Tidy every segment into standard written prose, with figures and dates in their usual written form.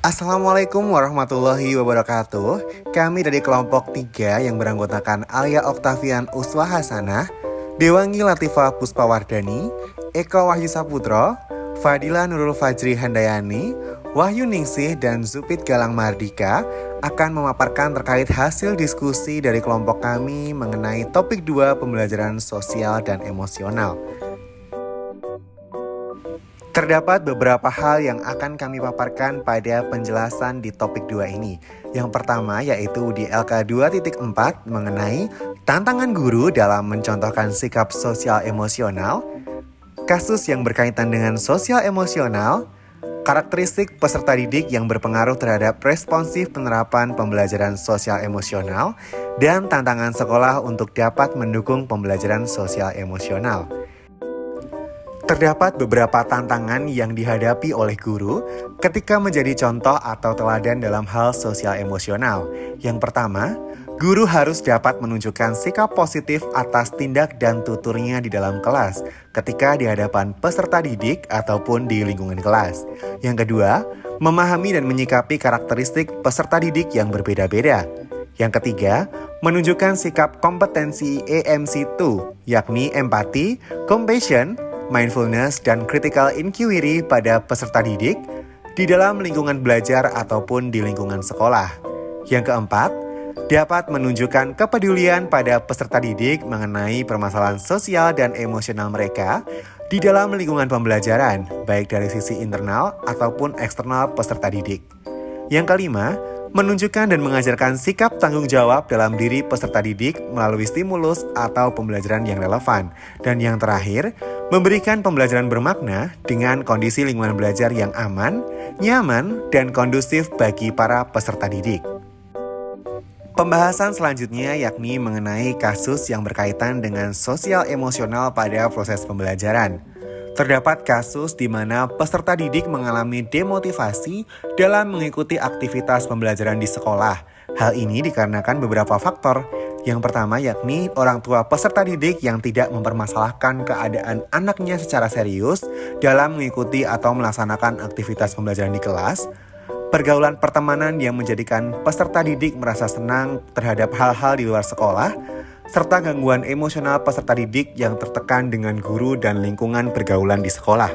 Assalamualaikum warahmatullahi wabarakatuh. Kami dari kelompok 3 yang beranggotakan Alia Oktavian Uswa Hasanah, Dewangi Latifah Puspawardani, Eko Wahyu Saputro, Fadila Nurul Fajri Handayani, Wahyu Ningsih, dan Zupit Galang Mardika akan memaparkan terkait hasil diskusi dari kelompok kami mengenai topik 2 pembelajaran sosial dan emosional. Terdapat beberapa hal yang akan kami paparkan pada penjelasan di topik 2 ini. Yang pertama yaitu di LK 2.4 mengenai tantangan guru dalam mencontohkan sikap sosial emosional, kasus yang berkaitan dengan sosial emosional, karakteristik peserta didik yang berpengaruh terhadap responsif penerapan pembelajaran sosial emosional, dan tantangan sekolah untuk dapat mendukung pembelajaran sosial emosional. Terdapat beberapa tantangan yang dihadapi oleh guru ketika menjadi contoh atau teladan dalam hal sosial emosional. Yang pertama, guru harus dapat menunjukkan sikap positif atas tindak dan tuturnya di dalam kelas ketika di hadapan peserta didik ataupun di lingkungan kelas. Yang kedua, memahami dan menyikapi karakteristik peserta didik yang berbeda-beda. Yang ketiga, menunjukkan sikap kompetensi EMC2, yakni empati, compassion, mindfulness, dan critical inquiry pada peserta didik di dalam lingkungan belajar ataupun di lingkungan sekolah. Yang keempat, dapat menunjukkan kepedulian pada peserta didik mengenai permasalahan sosial dan emosional mereka di dalam lingkungan pembelajaran, baik dari sisi internal ataupun eksternal peserta didik. Yang kelima, menunjukkan dan mengajarkan sikap tanggung jawab dalam diri peserta didik melalui stimulus atau pembelajaran yang relevan. Dan yang terakhir, memberikan pembelajaran bermakna dengan kondisi lingkungan belajar yang aman, nyaman, dan kondusif bagi para peserta didik. Pembahasan selanjutnya yakni mengenai kasus yang berkaitan dengan sosial emosional pada proses pembelajaran. Terdapat kasus di mana peserta didik mengalami demotivasi dalam mengikuti aktivitas pembelajaran di sekolah. Hal ini dikarenakan beberapa faktor. Yang pertama yakni orang tua peserta didik yang tidak mempermasalahkan keadaan anaknya secara serius dalam mengikuti atau melaksanakan aktivitas pembelajaran di kelas. Pergaulan pertemanan yang menjadikan peserta didik merasa senang terhadap hal-hal di luar sekolah, serta gangguan emosional peserta didik yang tertekan dengan guru dan lingkungan pergaulan di sekolah.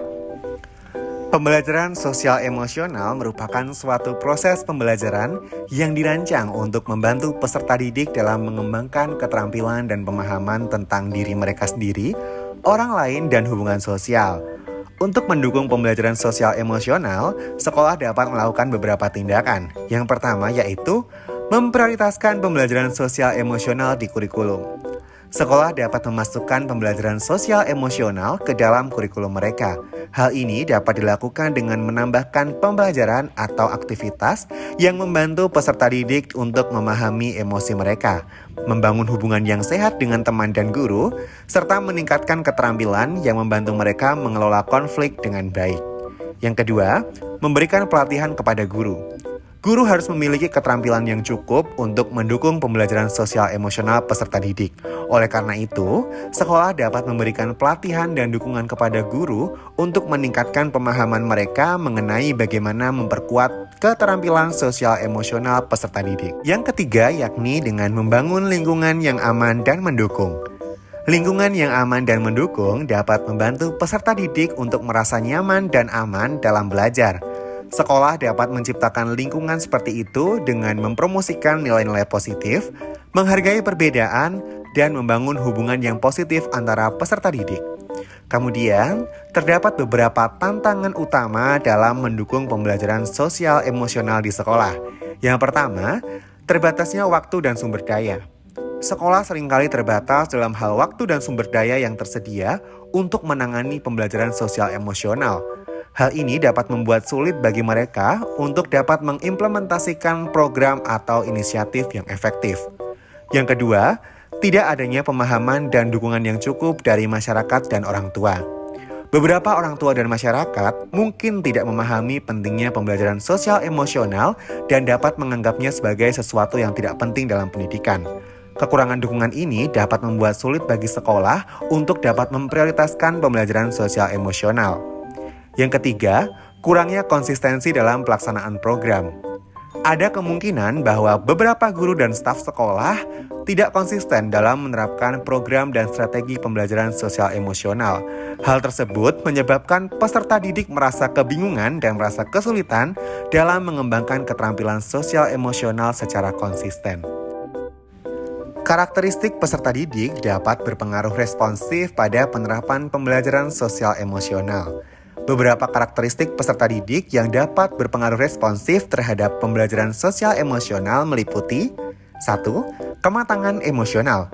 Pembelajaran sosial emosional merupakan suatu proses pembelajaran yang dirancang untuk membantu peserta didik dalam mengembangkan keterampilan dan pemahaman tentang diri mereka sendiri, orang lain, dan hubungan sosial. Untuk mendukung pembelajaran sosial emosional, sekolah dapat melakukan beberapa tindakan. Yang pertama yaitu memprioritaskan pembelajaran sosial emosional di kurikulum. Sekolah dapat memasukkan pembelajaran sosial emosional ke dalam kurikulum mereka. Hal ini dapat dilakukan dengan menambahkan pembelajaran atau aktivitas yang membantu peserta didik untuk memahami emosi mereka, membangun hubungan yang sehat dengan teman dan guru, serta meningkatkan keterampilan yang membantu mereka mengelola konflik dengan baik. Yang kedua, memberikan pelatihan kepada guru. Guru harus memiliki keterampilan yang cukup untuk mendukung pembelajaran sosial emosional peserta didik. Oleh karena itu, sekolah dapat memberikan pelatihan dan dukungan kepada guru untuk meningkatkan pemahaman mereka mengenai bagaimana memperkuat keterampilan sosial emosional peserta didik. Yang ketiga yakni dengan membangun lingkungan yang aman dan mendukung. Lingkungan yang aman dan mendukung dapat membantu peserta didik untuk merasa nyaman dan aman dalam belajar. Sekolah dapat menciptakan lingkungan seperti itu dengan mempromosikan nilai-nilai positif, menghargai perbedaan, dan membangun hubungan yang positif antara peserta didik. Kemudian, terdapat beberapa tantangan utama dalam mendukung pembelajaran sosial emosional di sekolah. Yang pertama, terbatasnya waktu dan sumber daya. Sekolah seringkali terbatas dalam hal waktu dan sumber daya yang tersedia untuk menangani pembelajaran sosial emosional. Hal ini dapat membuat sulit bagi mereka untuk dapat mengimplementasikan program atau inisiatif yang efektif. Yang kedua, tidak adanya pemahaman dan dukungan yang cukup dari masyarakat dan orang tua. Beberapa orang tua dan masyarakat mungkin tidak memahami pentingnya pembelajaran sosial emosional dan dapat menganggapnya sebagai sesuatu yang tidak penting dalam pendidikan. Kekurangan dukungan ini dapat membuat sulit bagi sekolah untuk dapat memprioritaskan pembelajaran sosial emosional. Yang ketiga, Kurangnya konsistensi dalam pelaksanaan program. Ada kemungkinan bahwa beberapa guru dan staf sekolah tidak konsisten dalam menerapkan program dan strategi pembelajaran sosial emosional. Hal tersebut menyebabkan peserta didik merasa kebingungan dan merasa kesulitan dalam mengembangkan keterampilan sosial emosional secara konsisten. Karakteristik peserta didik dapat berpengaruh responsif pada penerapan pembelajaran sosial emosional. Beberapa karakteristik peserta didik yang dapat berpengaruh responsif terhadap pembelajaran sosial emosional meliputi 1. Kematangan emosional.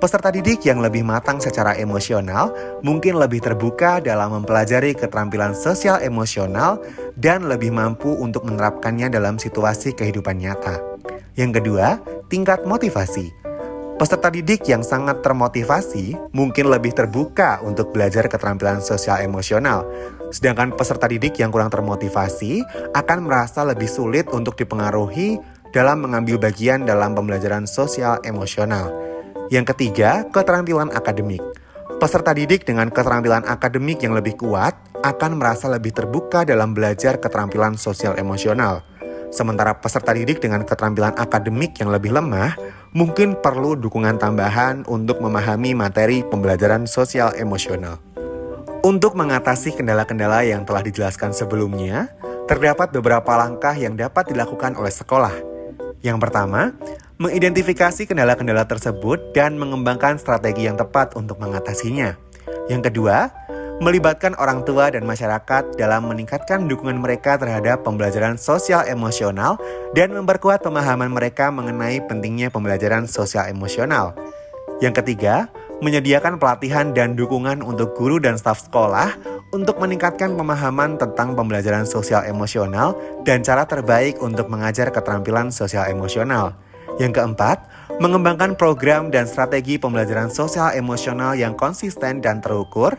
Peserta didik yang lebih matang secara emosional mungkin lebih terbuka dalam mempelajari keterampilan sosial emosional dan lebih mampu untuk menerapkannya dalam situasi kehidupan nyata. Yang kedua, tingkat motivasi. Peserta didik yang sangat termotivasi mungkin lebih terbuka untuk belajar keterampilan sosial emosional. Sedangkan peserta didik yang kurang termotivasi akan merasa lebih sulit untuk dipengaruhi dalam mengambil bagian dalam pembelajaran sosial emosional. Yang ketiga, keterampilan akademik. Peserta didik dengan keterampilan akademik yang lebih kuat akan merasa lebih terbuka dalam belajar keterampilan sosial emosional. Sementara peserta didik dengan keterampilan akademik yang lebih lemah mungkin perlu dukungan tambahan untuk memahami materi pembelajaran sosial emosional. Untuk mengatasi kendala-kendala yang telah dijelaskan sebelumnya, terdapat beberapa langkah yang dapat dilakukan oleh sekolah. Yang pertama, mengidentifikasi kendala-kendala tersebut dan mengembangkan strategi yang tepat untuk mengatasinya. Yang kedua, melibatkan orang tua dan masyarakat dalam meningkatkan dukungan mereka terhadap pembelajaran sosial emosional dan memperkuat pemahaman mereka mengenai pentingnya pembelajaran sosial emosional. Yang ketiga, menyediakan pelatihan dan dukungan untuk guru dan staf sekolah untuk meningkatkan pemahaman tentang pembelajaran sosial emosional dan cara terbaik untuk mengajar keterampilan sosial emosional. Yang keempat, mengembangkan program dan strategi pembelajaran sosial emosional yang konsisten dan terukur,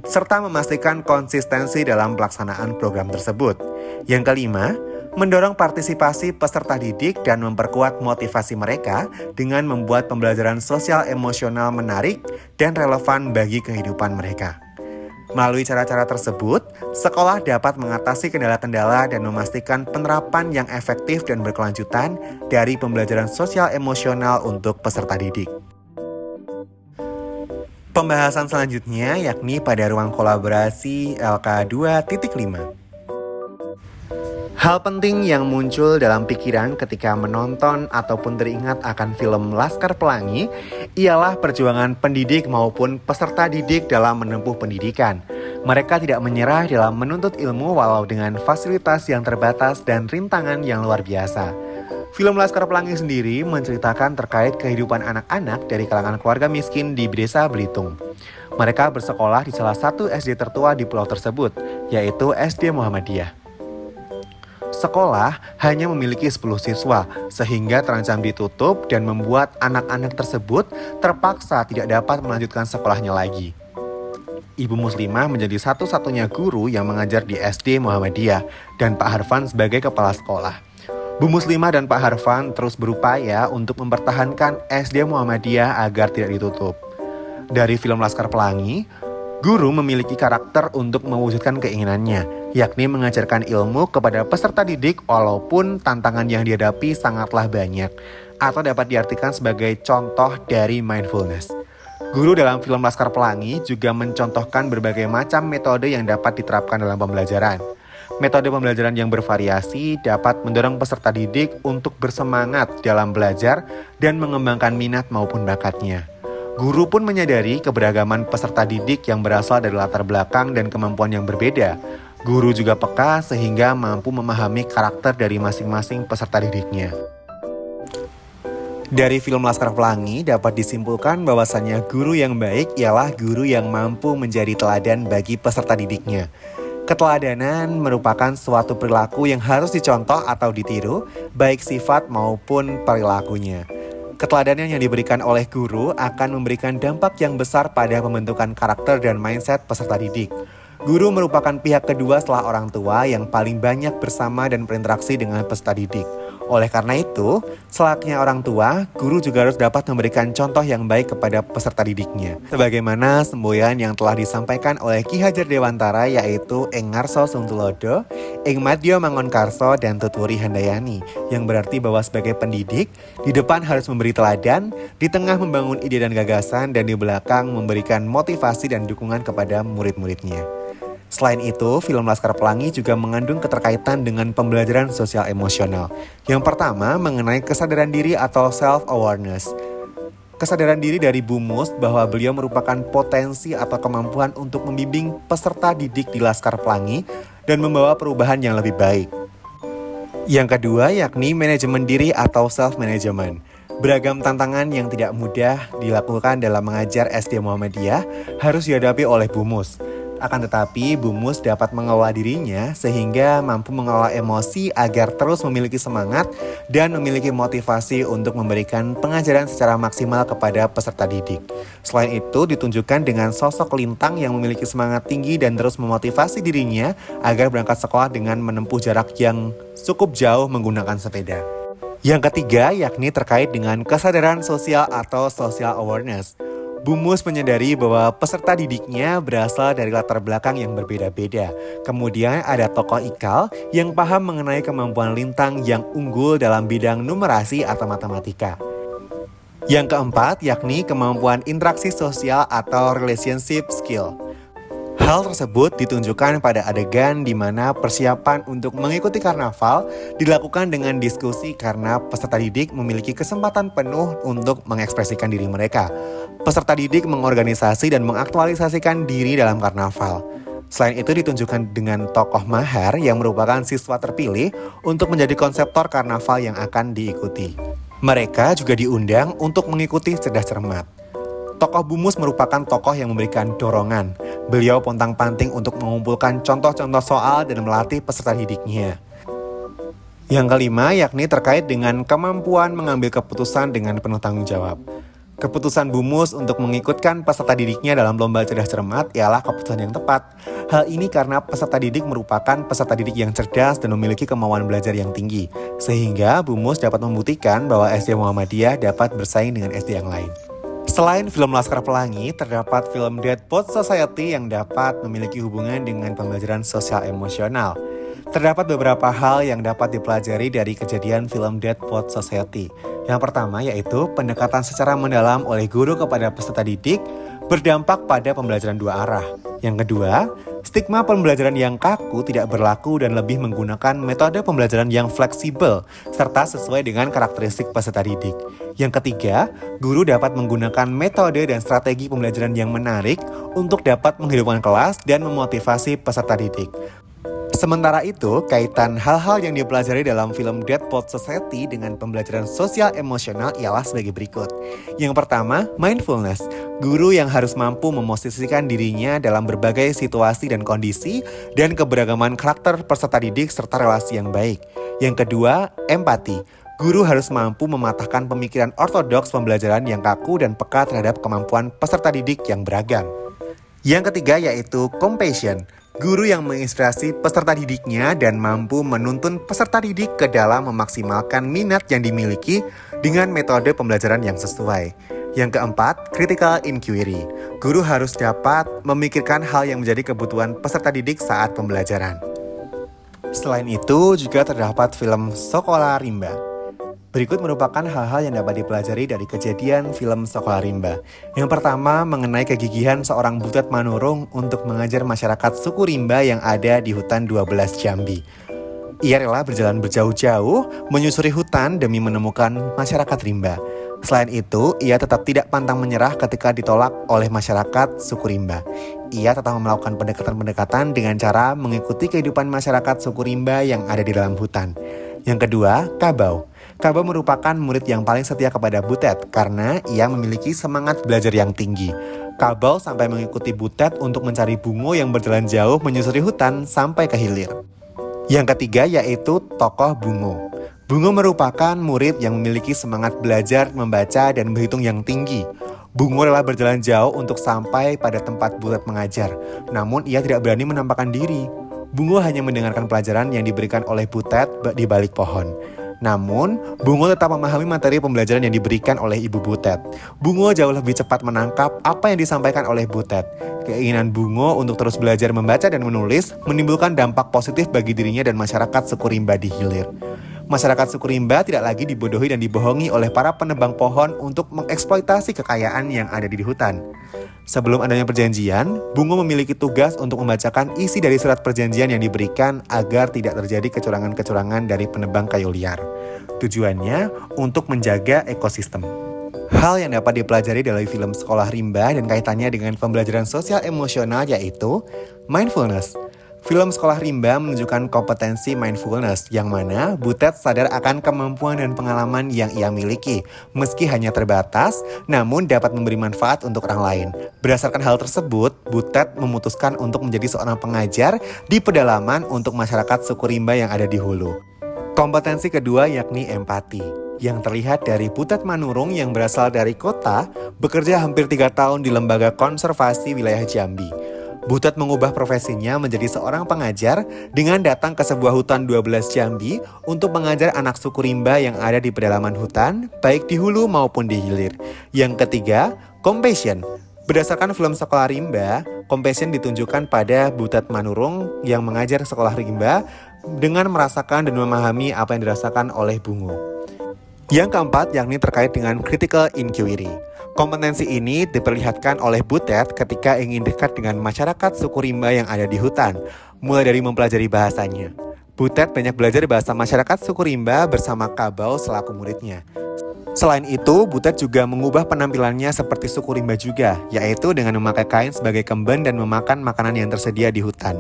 serta memastikan konsistensi dalam pelaksanaan program tersebut. Yang kelima, mendorong partisipasi peserta didik dan memperkuat motivasi mereka dengan membuat pembelajaran sosial emosional menarik dan relevan bagi kehidupan mereka. Melalui cara-cara tersebut, sekolah dapat mengatasi kendala-kendala dan memastikan penerapan yang efektif dan berkelanjutan dari pembelajaran sosial emosional untuk peserta didik. Pembahasan selanjutnya yakni pada ruang kolaborasi LK2.5. Hal penting yang muncul dalam pikiran ketika menonton ataupun teringat akan film Laskar Pelangi ialah perjuangan pendidik maupun peserta didik dalam menempuh pendidikan. Mereka tidak menyerah dalam menuntut ilmu walau dengan fasilitas yang terbatas dan rintangan yang luar biasa. Film Laskar Pelangi sendiri menceritakan terkait kehidupan anak-anak dari kalangan keluarga miskin di Desa Belitung. Mereka bersekolah di salah satu SD tertua di pulau tersebut, yaitu SD Muhammadiyah. Sekolah hanya memiliki 10 siswa, sehingga terancam ditutup dan membuat anak-anak tersebut terpaksa tidak dapat melanjutkan sekolahnya lagi. Ibu Muslimah menjadi satu-satunya guru yang mengajar di SD Muhammadiyah dan Pak Harfan sebagai kepala sekolah. Bu Muslimah dan Pak Harfan terus berupaya untuk mempertahankan SD Muhammadiyah agar tidak ditutup. Dari film Laskar Pelangi, guru memiliki karakter untuk mewujudkan keinginannya, yakni mengajarkan ilmu kepada peserta didik walaupun tantangan yang dihadapi sangatlah banyak, atau dapat diartikan sebagai contoh dari mindfulness. Guru dalam film Laskar Pelangi juga mencontohkan berbagai macam metode yang dapat diterapkan dalam pembelajaran. Metode pembelajaran yang bervariasi dapat mendorong peserta didik untuk bersemangat dalam belajar dan mengembangkan minat maupun bakatnya. Guru pun menyadari keberagaman peserta didik yang berasal dari latar belakang dan kemampuan yang berbeda. Guru juga peka sehingga mampu memahami karakter dari masing-masing peserta didiknya. Dari film Laskar Pelangi dapat disimpulkan bahwasannya guru yang baik ialah guru yang mampu menjadi teladan bagi peserta didiknya. Keteladanan merupakan suatu perilaku yang harus dicontoh atau ditiru, baik sifat maupun perilakunya. Keteladanan yang diberikan oleh guru akan memberikan dampak yang besar pada pembentukan karakter dan mindset peserta didik. Guru merupakan pihak kedua setelah orang tua yang paling banyak bersama dan berinteraksi dengan peserta didik. Oleh karena itu, selayaknya orang tua, guru juga harus dapat memberikan contoh yang baik kepada peserta didiknya. Sebagaimana semboyan yang telah disampaikan oleh Ki Hajar Dewantara, yaitu Ing Ngarso Sungtulodo, Ing Madya Mangunkarso, dan Tuturi Handayani, yang berarti bahwa sebagai pendidik, di depan harus memberi teladan, di tengah membangun ide dan gagasan, dan di belakang memberikan motivasi dan dukungan kepada murid-muridnya. Selain itu, film Laskar Pelangi juga mengandung keterkaitan dengan pembelajaran sosial emosional. Yang pertama, mengenai kesadaran diri atau self-awareness. Kesadaran diri dari Bu Mus bahwa beliau merupakan potensi atau kemampuan untuk membimbing peserta didik di Laskar Pelangi dan membawa perubahan yang lebih baik. Yang kedua, yakni manajemen diri atau self-management. Beragam tantangan yang tidak mudah dilakukan dalam mengajar SD Muhammadiyah harus dihadapi oleh Bu Mus. Akan tetapi, Bu Mus dapat mengelola dirinya sehingga mampu mengelola emosi agar terus memiliki semangat dan memiliki motivasi untuk memberikan pengajaran secara maksimal kepada peserta didik. Selain itu, ditunjukkan dengan sosok Lintang yang memiliki semangat tinggi dan terus memotivasi dirinya agar berangkat sekolah dengan menempuh jarak yang cukup jauh menggunakan sepeda. Yang ketiga, yakni terkait dengan kesadaran sosial atau social awareness. Bu Mus menyadari bahwa peserta didiknya berasal dari latar belakang yang berbeda-beda. Kemudian ada tokoh Ikal yang paham mengenai kemampuan Lintang yang unggul dalam bidang numerasi atau matematika. Yang keempat, yakni kemampuan interaksi sosial atau relationship skill. Hal tersebut ditunjukkan pada adegan di mana persiapan untuk mengikuti karnaval dilakukan dengan diskusi karena peserta didik memiliki kesempatan penuh untuk mengekspresikan diri mereka. Peserta didik mengorganisasi dan mengaktualisasikan diri dalam karnaval. Selain itu ditunjukkan dengan tokoh mahar yang merupakan siswa terpilih untuk menjadi konseptor karnaval yang akan diikuti. Mereka juga diundang untuk mengikuti cerdas cermat. Tokoh Bu Mus merupakan tokoh yang memberikan dorongan. Beliau pontang-panting untuk mengumpulkan contoh-contoh soal dan melatih peserta didiknya. Yang kelima, yakni terkait dengan kemampuan mengambil keputusan dengan penuh tanggung jawab. Keputusan Bu Mus untuk mengikutkan peserta didiknya dalam lomba cerdas cermat ialah keputusan yang tepat. Hal ini karena peserta didik merupakan peserta didik yang cerdas dan memiliki kemauan belajar yang tinggi. Sehingga Bu Mus dapat membuktikan bahwa SD Muhammadiyah dapat bersaing dengan SD yang lain. Selain film Laskar Pelangi, terdapat film Dead Poets Society yang dapat memiliki hubungan dengan pembelajaran sosial emosional. Terdapat beberapa hal yang dapat dipelajari dari kejadian film Dead Poets Society. Yang pertama yaitu pendekatan secara mendalam oleh guru kepada peserta didik berdampak pada pembelajaran dua arah. Yang kedua, stigma pembelajaran yang kaku tidak berlaku dan lebih menggunakan metode pembelajaran yang fleksibel serta sesuai dengan karakteristik peserta didik. Yang ketiga, guru dapat menggunakan metode dan strategi pembelajaran yang menarik untuk dapat menghidupkan kelas dan memotivasi peserta didik. Sementara itu, kaitan hal-hal yang dipelajari dalam film Dead Poets Society dengan pembelajaran sosial emosional ialah sebagai berikut. Yang pertama, mindfulness. Guru yang harus mampu memosisikan dirinya dalam berbagai situasi dan kondisi dan keberagaman karakter peserta didik serta relasi yang baik. Yang kedua, empati. Guru harus mampu mematahkan pemikiran ortodoks pembelajaran yang kaku dan peka terhadap kemampuan peserta didik yang beragam. Yang ketiga yaitu compassion. Guru yang menginspirasi peserta didiknya dan mampu menuntun peserta didik ke dalam memaksimalkan minat yang dimiliki dengan metode pembelajaran yang sesuai. Yang keempat, critical inquiry. Guru harus dapat memikirkan hal yang menjadi kebutuhan peserta didik saat pembelajaran. Selain itu, juga terdapat film Sekolah Rimba. Berikut merupakan hal-hal yang dapat dipelajari dari kejadian film Sekolah Rimba. Yang pertama, mengenai kegigihan seorang Butet Manurung untuk mengajar masyarakat suku Rimba yang ada di hutan 12 Jambi. Ia rela berjalan berjauh-jauh menyusuri hutan demi menemukan masyarakat Rimba. Selain itu, ia tetap tidak pantang menyerah ketika ditolak oleh masyarakat suku Rimba. Ia tetap melakukan pendekatan-pendekatan dengan cara mengikuti kehidupan masyarakat suku Rimba yang ada di dalam hutan. Yang kedua, Kabau. Kabau merupakan murid yang paling setia kepada Butet karena ia memiliki semangat belajar yang tinggi. Kabau sampai mengikuti Butet untuk mencari Bungo yang berjalan jauh menyusuri hutan sampai ke hilir. Yang ketiga yaitu tokoh Bungo. Bungo merupakan murid yang memiliki semangat belajar, membaca, dan berhitung yang tinggi. Bungo rela berjalan jauh untuk sampai pada tempat Butet mengajar, namun ia tidak berani menampakkan diri. Bungo hanya mendengarkan pelajaran yang diberikan oleh Butet di balik pohon. Namun, Bungo tetap memahami materi pembelajaran yang diberikan oleh Ibu Butet. Bungo jauh lebih cepat menangkap apa yang disampaikan oleh Butet. Keinginan Bungo untuk terus belajar membaca dan menulis menimbulkan dampak positif bagi dirinya dan masyarakat suku Rimba di Hilir. Masyarakat suku Rimba tidak lagi dibodohi dan dibohongi oleh para penebang pohon untuk mengeksploitasi kekayaan yang ada di hutan. Sebelum adanya perjanjian, Bungo memiliki tugas untuk membacakan isi dari surat perjanjian yang diberikan agar tidak terjadi kecurangan-kecurangan dari penebang kayu liar. Tujuannya untuk menjaga ekosistem. Hal yang dapat dipelajari dari film Sekolah Rimba dan kaitannya dengan pembelajaran sosial emosional yaitu mindfulness. Film Sekolah Rimba menunjukkan kompetensi mindfulness yang mana Butet sadar akan kemampuan dan pengalaman yang ia miliki. Meski hanya terbatas, namun dapat memberi manfaat untuk orang lain. Berdasarkan hal tersebut, Butet memutuskan untuk menjadi seorang pengajar di pedalaman untuk masyarakat suku Rimba yang ada di hulu. Kompetensi kedua yakni empati, yang terlihat dari Butet Manurung yang berasal dari kota, bekerja hampir 3 tahun di Lembaga Konservasi Wilayah Jambi. Butet mengubah profesinya menjadi seorang pengajar dengan datang ke sebuah hutan 12 Jambi untuk mengajar anak suku Rimba yang ada di pedalaman hutan, baik di hulu maupun di hilir. Yang ketiga, compassion. Berdasarkan film Sekolah Rimba, compassion ditunjukkan pada Butet Manurung yang mengajar Sekolah Rimba dengan merasakan dan memahami apa yang dirasakan oleh Bungo. Yang keempat yakni terkait dengan critical inquiry. Kompetensi ini diperlihatkan oleh Butet ketika ingin dekat dengan masyarakat suku Rimba yang ada di hutan, mulai dari mempelajari bahasanya. Butet banyak belajar bahasa masyarakat suku Rimba bersama Kabau selaku muridnya. Selain itu, Butet juga mengubah penampilannya seperti suku Rimba juga, yaitu dengan memakai kain sebagai kemben dan memakan makanan yang tersedia di hutan.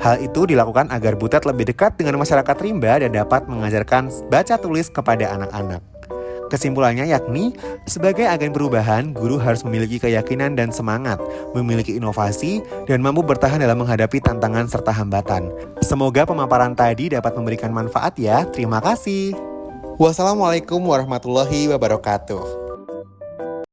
Hal itu dilakukan agar Butet lebih dekat dengan masyarakat Rimba dan dapat mengajarkan baca tulis kepada anak-anak. Kesimpulannya yakni, sebagai agen perubahan, guru harus memiliki keyakinan dan semangat, memiliki inovasi, dan mampu bertahan dalam menghadapi tantangan serta hambatan. Semoga pemaparan tadi dapat memberikan manfaat ya. Terima kasih. Wassalamualaikum warahmatullahi wabarakatuh.